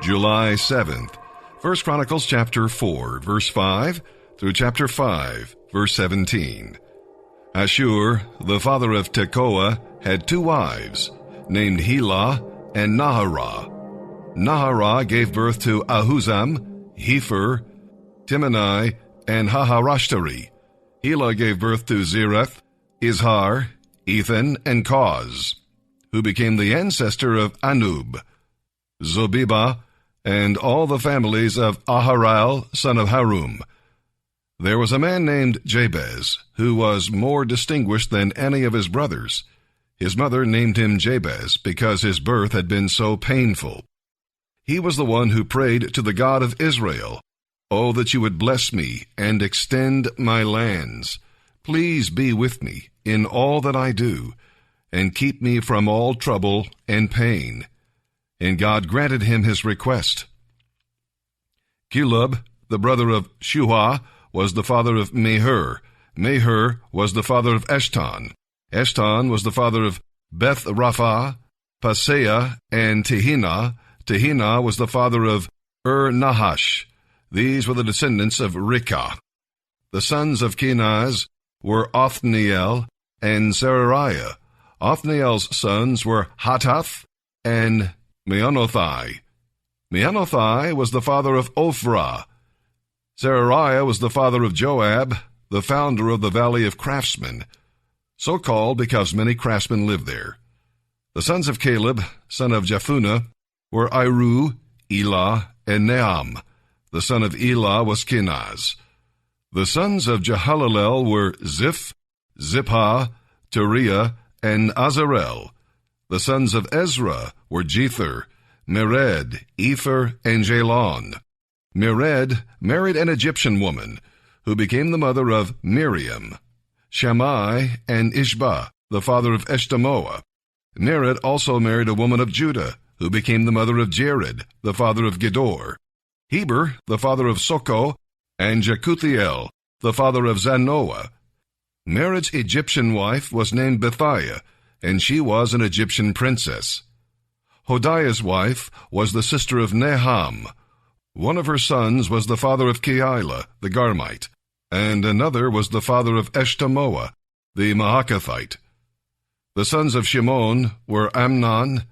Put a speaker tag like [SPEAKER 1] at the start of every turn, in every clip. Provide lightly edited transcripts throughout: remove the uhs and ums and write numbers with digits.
[SPEAKER 1] July 7th. 1 Chronicles chapter 4, verse 5 through chapter 5, verse 17. Ashur, the father of Tekoa, had two wives, named Helah and Naharah. Naharah gave birth to Ahuzam, Hepher, Timni, and Haharashtari. Helah gave birth to Zereth, Izhar, Ethan, and Koz, who became the ancestor of Anub, Zobebah, and all the families of Aharal, son of Harum. There was a man named Jabez, who was more distinguished than any of his brothers. His mother named him Jabez because his birth had been so painful. He was the one who prayed to the God of Israel, "Oh, that you would bless me and extend my lands. Please be with me in all that I do, and keep me from all trouble and pain." And God granted him his request. Caleb, the brother of Shuah, was the father of Meher. Meher was the father of Eshton. Eshton was the father of Beth Rapha, Paseah, and Tehina. Tehina was the father of Nahash. These were the descendants of Rikah. The sons of Kenaz were Othniel and Serariah. Othniel's sons were Hatath and Meonothai. Meonothai was the father of Ophrah. Serariah was the father of Joab, the founder of the Valley of Craftsmen, so called because many craftsmen lived there. The sons of Caleb, son of Jephunneh, were Iru, Elah, and Neam. The son of Elah was Kenaz. The sons of Jehalelel were Ziph, Ziphah, Teriah, and Azarel. The sons of Ezra were Jether, Mered, Epher, and Jalon. Mered married an Egyptian woman, who became the mother of Miriam, Shammai, and Ishbah, the father of Eshtemoa. Mered also married a woman of Judah, who became the mother of Jared, the father of Gedor. Heber, the father of Soko, and Jekuthiel, the father of Zanoah. Mered's Egyptian wife was named Bethiah, and she was an Egyptian princess. Hodiah's wife was the sister of Naham. One of her sons was the father of Keilah, the Garmite, and another was the father of Eshtemoa, the Mahachathite. The sons of Shimon were Amnon,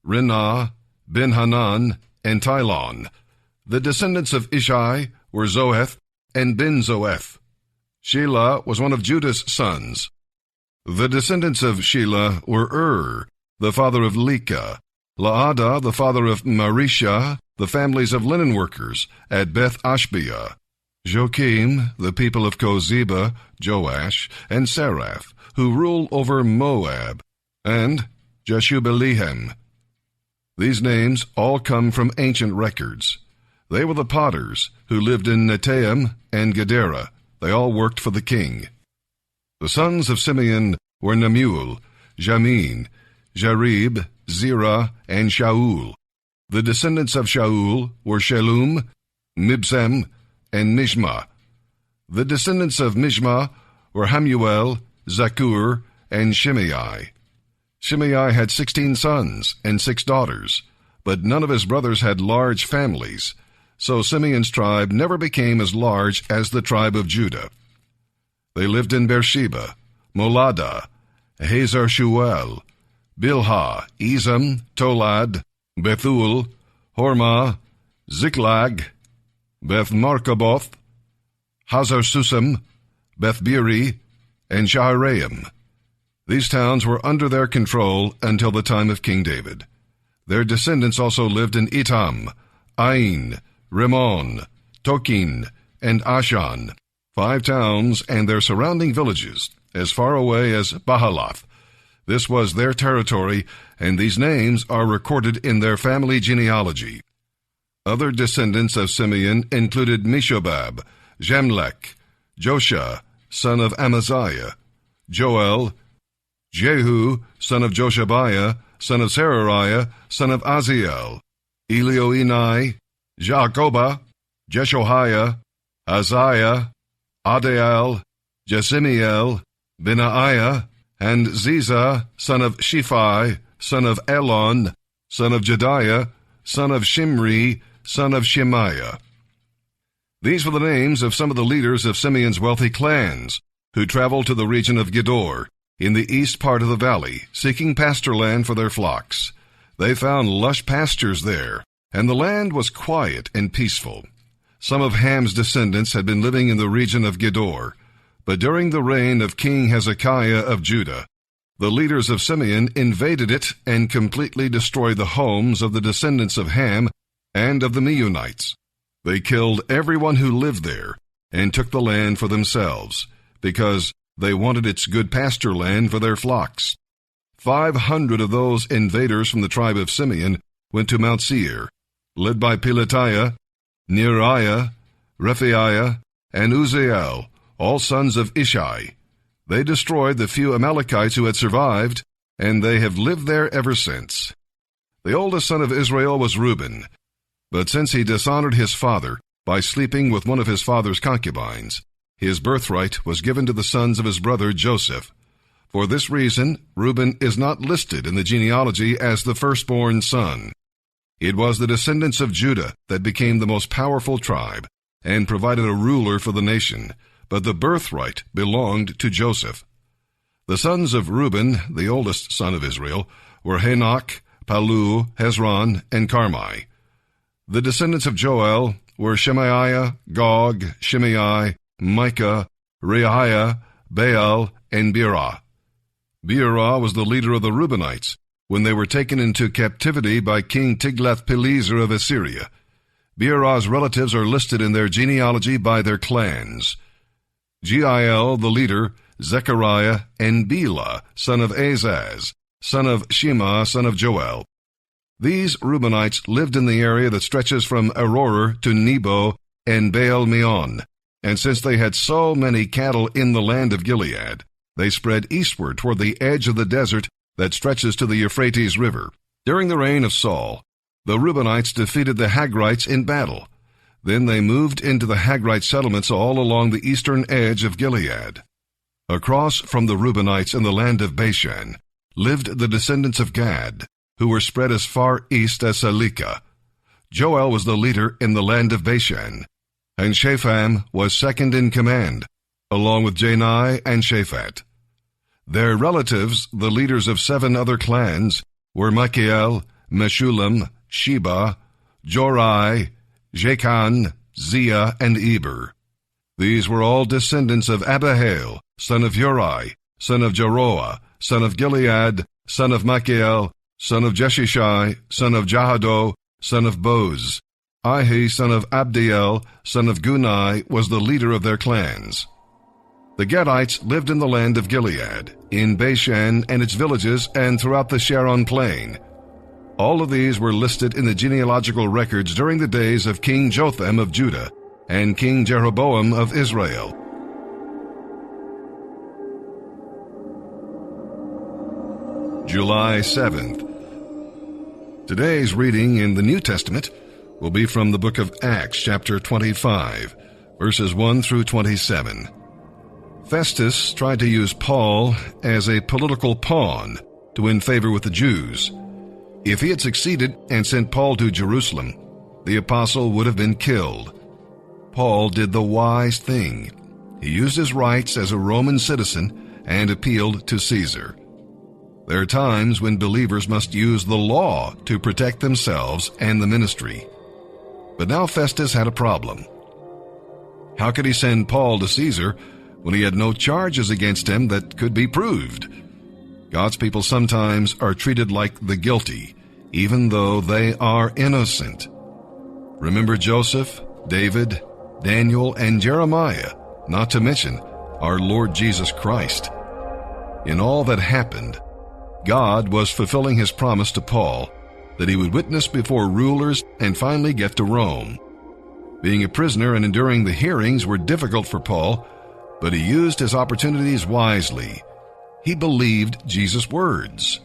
[SPEAKER 1] Rinah, Ben-Hanan, and Tilon. The descendants of Ishai were Zoeth and Ben-Zoeth. Shelah was one of Judah's sons. The descendants of Shelah were the father of Leka, Laadah, the father of Marisha, the families of linen workers at Beth Ashbia, Joachim, the people of Kozeba, Joash, and Seraph, who ruled over Moab, and Jeshubelehem. These names all come from ancient records. They were the potters who lived in Netaim and Gedera. They all worked for the king. The sons of Simeon were Nemuel, Jamin, Jarib, Zerah, and Shaul. The descendants of Shaul were Shalum, Mibsam, and Mishma. The descendants of Mishma were Hamuel, Zakur, and Shimei. Shimei had 16 sons and 6 daughters, but none of his brothers had large families, so Simeon's tribe never became as large as the tribe of Judah. They lived in Beersheba, Moladah, Hazar-Shual, Bilhah, Ezem, Tolad, Bethul, Hormah, Ziklag, Beth-Markaboth, Hazar-Susam, Beth-Biri, and Shaharaim. These towns were under their control until the time of King David. Their descendants also lived in Etam, Ain, Rimmon, Tokin, and Ashan, 5 towns and their surrounding villages, as far away as Bahalath. This was their territory, and these names are recorded in their family genealogy. Other descendants of Simeon included Mishobab, Jamlech, Josha, son of Amaziah, Joel, Jehu, son of Joshabiah, son of Serariah, son of Aziel, Elioenai, Jacoba, Jeshoiah, Azariah, Adiel, Jesimiel, Benaiah, and Ziza, son of Shiphi, son of Elon, son of Jediah, son of Shimri, son of Shemaiah. These were the names of some of the leaders of Simeon's wealthy clans, who traveled to the region of Gedor, in the east part of the valley, seeking pasture land for their flocks. They found lush pastures there, and the land was quiet and peaceful. Some of Ham's descendants had been living in the region of Gedor, but during the reign of King Hezekiah of Judah, the leaders of Simeon invaded it and completely destroyed the homes of the descendants of Ham and of the Meunites. They killed everyone who lived there and took the land for themselves, because they wanted its good pasture land for their flocks. 500 of those invaders from the tribe of Simeon went to Mount Seir, led by Pelatiah, Neriah, Rephaiah, and Uzziel, all sons of Ishai. They destroyed the few Amalekites who had survived, and they have lived there ever since. The oldest son of Israel was Reuben, but since he dishonored his father by sleeping with one of his father's concubines, his birthright was given to the sons of his brother Joseph. For this reason, Reuben is not listed in the genealogy as the firstborn son. It was the descendants of Judah that became the most powerful tribe and provided a ruler for the nation, but the birthright belonged to Joseph. The sons of Reuben, the oldest son of Israel, were Hanoch, Palu, Hezron, and Carmi. The descendants of Joel were Shemaiah, Gog, Shimei, Micah, Reaiah, Baal, and Beerah. Beerah was the leader of the Reubenites when they were taken into captivity by King Tiglath-Pileser of Assyria. Beerah's relatives are listed in their genealogy by their clans. Jeiel, the leader, Zechariah, and Bela, son of Azaz, son of Shema, son of Joel. These Reubenites lived in the area that stretches from Aroer to Nebo and Baal-Meon, and since they had so many cattle in the land of Gilead, they spread eastward toward the edge of the desert that stretches to the Euphrates River. During the reign of Saul, the Reubenites defeated the Hagrites in battle. Then they moved into the Hagrite settlements all along the eastern edge of Gilead. Across from the Reubenites in the land of Bashan lived the descendants of Gad, who were spread as far east as Salekah. Joel was the leader in the land of Bashan, and Shepham was second in command, along with Janai and Shaphat. Their relatives, the leaders of 7 other clans, were Michael, Meshullam, Sheba, Jorai, Jachan, Zia, and Eber. These were all descendants of Abihail, son of Uri, son of Jeroah, son of Gilead, son of Michael, son of Jeshishai, son of Jahado, son of Boz. Ahi, son of Abdiel, son of Gunai, was the leader of their clans. The Gadites lived in the land of Gilead, in Bashan and its villages, and throughout the Sharon plain. All of these were listed in the genealogical records during the days of King Jotham of Judah and King Jeroboam of Israel. July 7th. Today's reading in the New Testament will be from the book of Acts, chapter 25, verses 1 through 27. Festus tried to use Paul as a political pawn to win favor with the Jews. If he had succeeded and sent Paul to Jerusalem, the apostle would have been killed. Paul did the wise thing. He used his rights as a Roman citizen and appealed to Caesar. There are times when believers must use the law to protect themselves and the ministry. But now Festus had a problem. How could he send Paul to Caesar when he had no charges against him that could be proved? God's people sometimes are treated like the guilty, even though they are innocent. Remember Joseph, David, Daniel, and Jeremiah, not to mention our Lord Jesus Christ. In all that happened, God was fulfilling his promise to Paul that he would witness before rulers and finally get to Rome. Being a prisoner and enduring the hearings were difficult for Paul, but he used his opportunities wisely. He believed Jesus' words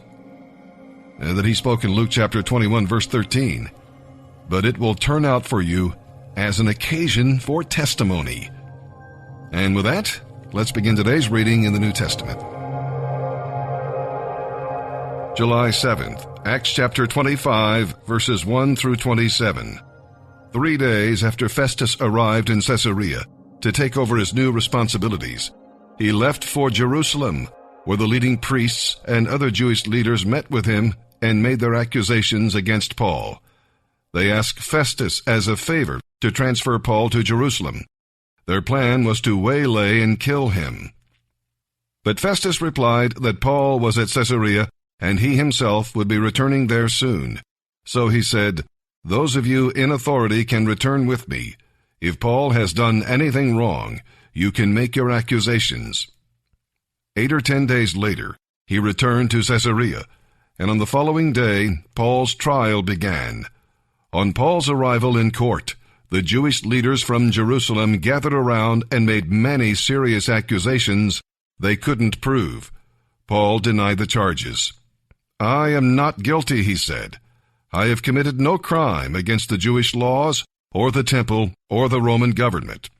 [SPEAKER 1] that he spoke in Luke chapter 21, verse 13. But it will turn out for you as an occasion for testimony. And with that, let's begin today's reading in the New Testament. July 7th, Acts chapter 25, verses 1 through 27. 3 days after Festus arrived in Caesarea to take over his new responsibilities, he left for Jerusalem, where the leading priests and other Jewish leaders met with him and made their accusations against Paul. They asked Festus as a favor to transfer Paul to Jerusalem. Their plan was to waylay and kill him. But Festus replied that Paul was at Caesarea and he himself would be returning there soon. So he said, "Those of you in authority can return with me. If Paul has done anything wrong, you can make your accusations." 8 or 10 days later, he returned to Caesarea, and on the following day, Paul's trial began. On Paul's arrival in court, the Jewish leaders from Jerusalem gathered around and made many serious accusations they couldn't prove. Paul denied the charges. "I am not guilty," he said. "I have committed no crime against the Jewish laws or the temple or the Roman government."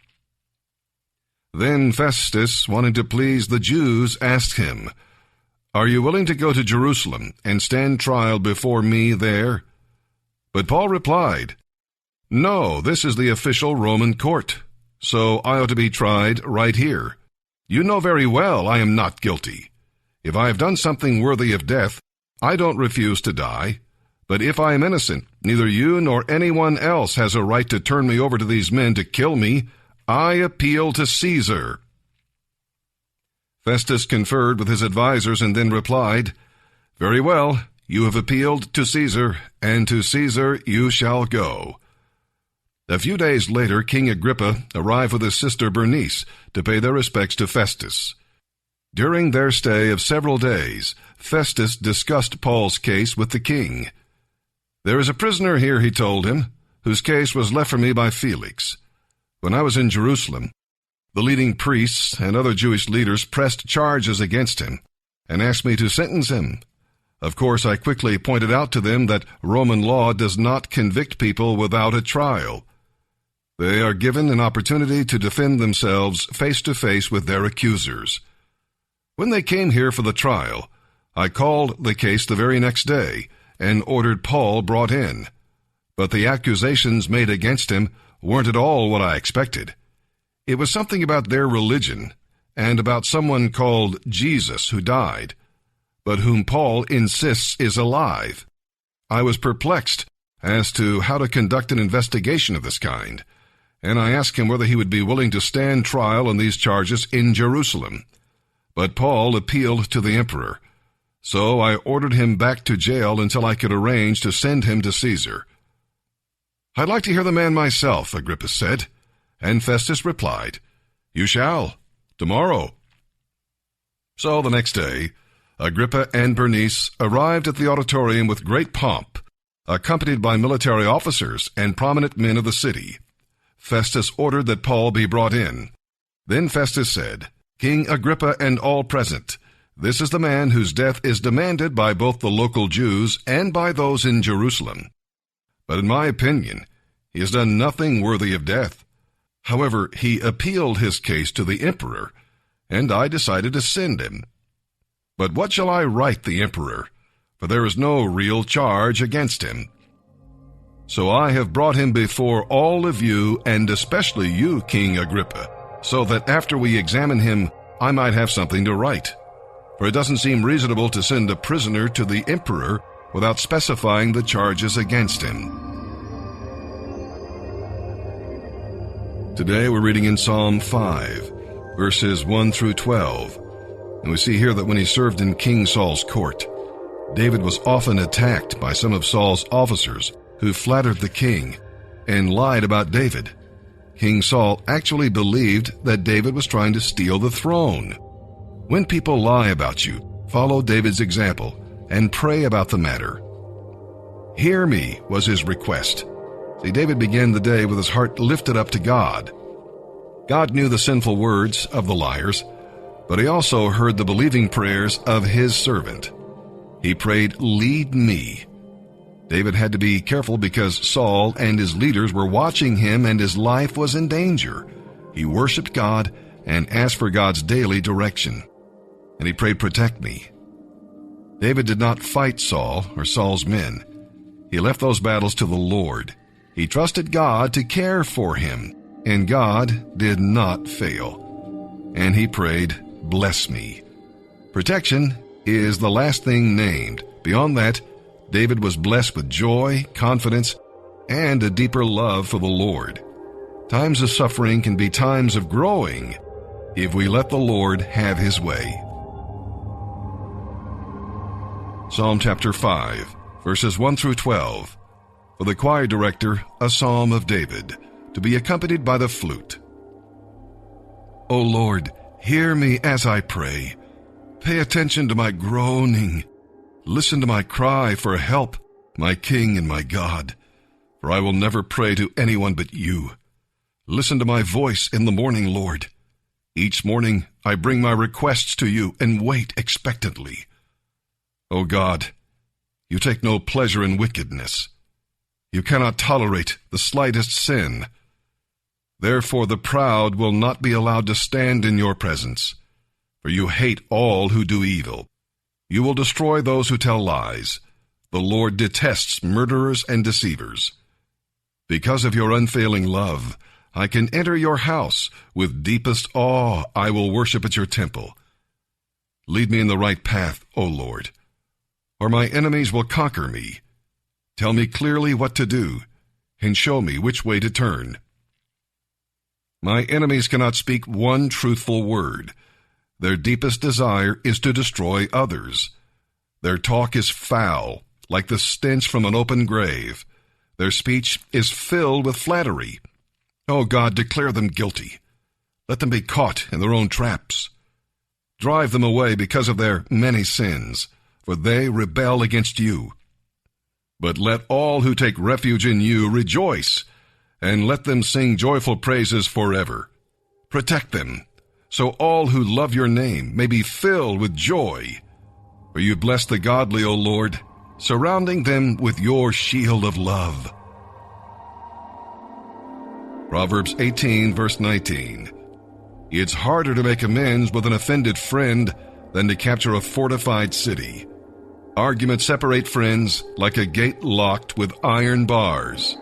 [SPEAKER 1] Then Festus, wanting to please the Jews, asked him, "Are you willing to go to Jerusalem and stand trial before me there?" But Paul replied, "No, this is the official Roman court, so I ought to be tried right here. You know very well I am not guilty. If I have done something worthy of death, I don't refuse to die. But if I am innocent, neither you nor anyone else has a right to turn me over to these men to kill me. I appeal to Caesar." Festus conferred with his advisers and then replied, "Very well, you have appealed to Caesar, and to Caesar you shall go." A few days later, King Agrippa arrived with his sister Bernice to pay their respects to Festus. During their stay of several days, Festus discussed Paul's case with the king. "There is a prisoner here," he told him, "whose case was left for me by Felix. When I was in Jerusalem, the leading priests and other Jewish leaders pressed charges against him and asked me to sentence him. Of course, I quickly pointed out to them that Roman law does not convict people without a trial. They are given an opportunity to defend themselves face to face with their accusers. When they came here for the trial, I called the case the very next day and ordered Paul brought in. But the accusations made against him weren't at all what I expected. It was something about their religion and about someone called Jesus who died, but whom Paul insists is alive. I was perplexed as to how to conduct an investigation of this kind, and I asked him whether he would be willing to stand trial on these charges in Jerusalem. But Paul appealed to the emperor, so I ordered him back to jail until I could arrange to send him to Caesar." "I'd like to hear the man myself," Agrippa said, and Festus replied, "You shall, tomorrow." So the next day, Agrippa and Bernice arrived at the auditorium with great pomp, accompanied by military officers and prominent men of the city. Festus ordered that Paul be brought in. Then Festus said, "King Agrippa and all present, this is the man whose death is demanded by both the local Jews and by those in Jerusalem. But in my opinion, he has done nothing worthy of death. However, he appealed his case to the emperor, and I decided to send him. But what shall I write the emperor? For there is no real charge against him. So I have brought him before all of you, and especially you, King Agrippa, so that after we examine him, I might have something to write. For it doesn't seem reasonable to send a prisoner to the emperor without specifying the charges against him." Today we're reading in Psalm 5, verses 1 through 12. And we see here that when he served in King Saul's court, David was often attacked by some of Saul's officers who flattered the king and lied about David. King Saul actually believed that David was trying to steal the throne. When people lie about you, follow David's example and pray about the matter. "Hear me," was his request. See, David began the day with his heart lifted up to God. God knew the sinful words of the liars, but he also heard the believing prayers of his servant. He prayed, "Lead me." David had to be careful because Saul and his leaders were watching him and his life was in danger. He worshiped God and asked for God's daily direction. And he prayed, "Protect me." David did not fight Saul or Saul's men. He left those battles to the Lord. He trusted God to care for him, and God did not fail. And he prayed, "Bless me." Protection is the last thing named. Beyond that, David was blessed with joy, confidence, and a deeper love for the Lord. Times of suffering can be times of growing if we let the Lord have his way. Psalm chapter 5, verses 1 through 12. For the choir director, a psalm of David, to be accompanied by the flute. O Lord, hear me as I pray. Pay attention to my groaning. Listen to my cry for help, my King and my God. For I will never pray to anyone but you. Listen to my voice in the morning, Lord. Each morning I bring my requests to you and wait expectantly. O God, you take no pleasure in wickedness. You cannot tolerate the slightest sin. Therefore the proud will not be allowed to stand in your presence, for you hate all who do evil. You will destroy those who tell lies. The Lord detests murderers and deceivers. Because of your unfailing love, I can enter your house. With deepest awe, I will worship at your temple. Lead me in the right path, O Lord, or my enemies will conquer me. Tell me clearly what to do, and show me which way to turn. My enemies cannot speak one truthful word. Their deepest desire is to destroy others. Their talk is foul, like the stench from an open grave. Their speech is filled with flattery. O God, declare them guilty. Let them be caught in their own traps. Drive them away because of their many sins, for they rebel against you. But let all who take refuge in you rejoice, and let them sing joyful praises forever. Protect them, so all who love your name may be filled with joy. For you bless the godly, O Lord, surrounding them with your shield of love. Proverbs 18, verse 19. It's harder to make amends with an offended friend than to capture a fortified city. Arguments separate friends like a gate locked with iron bars.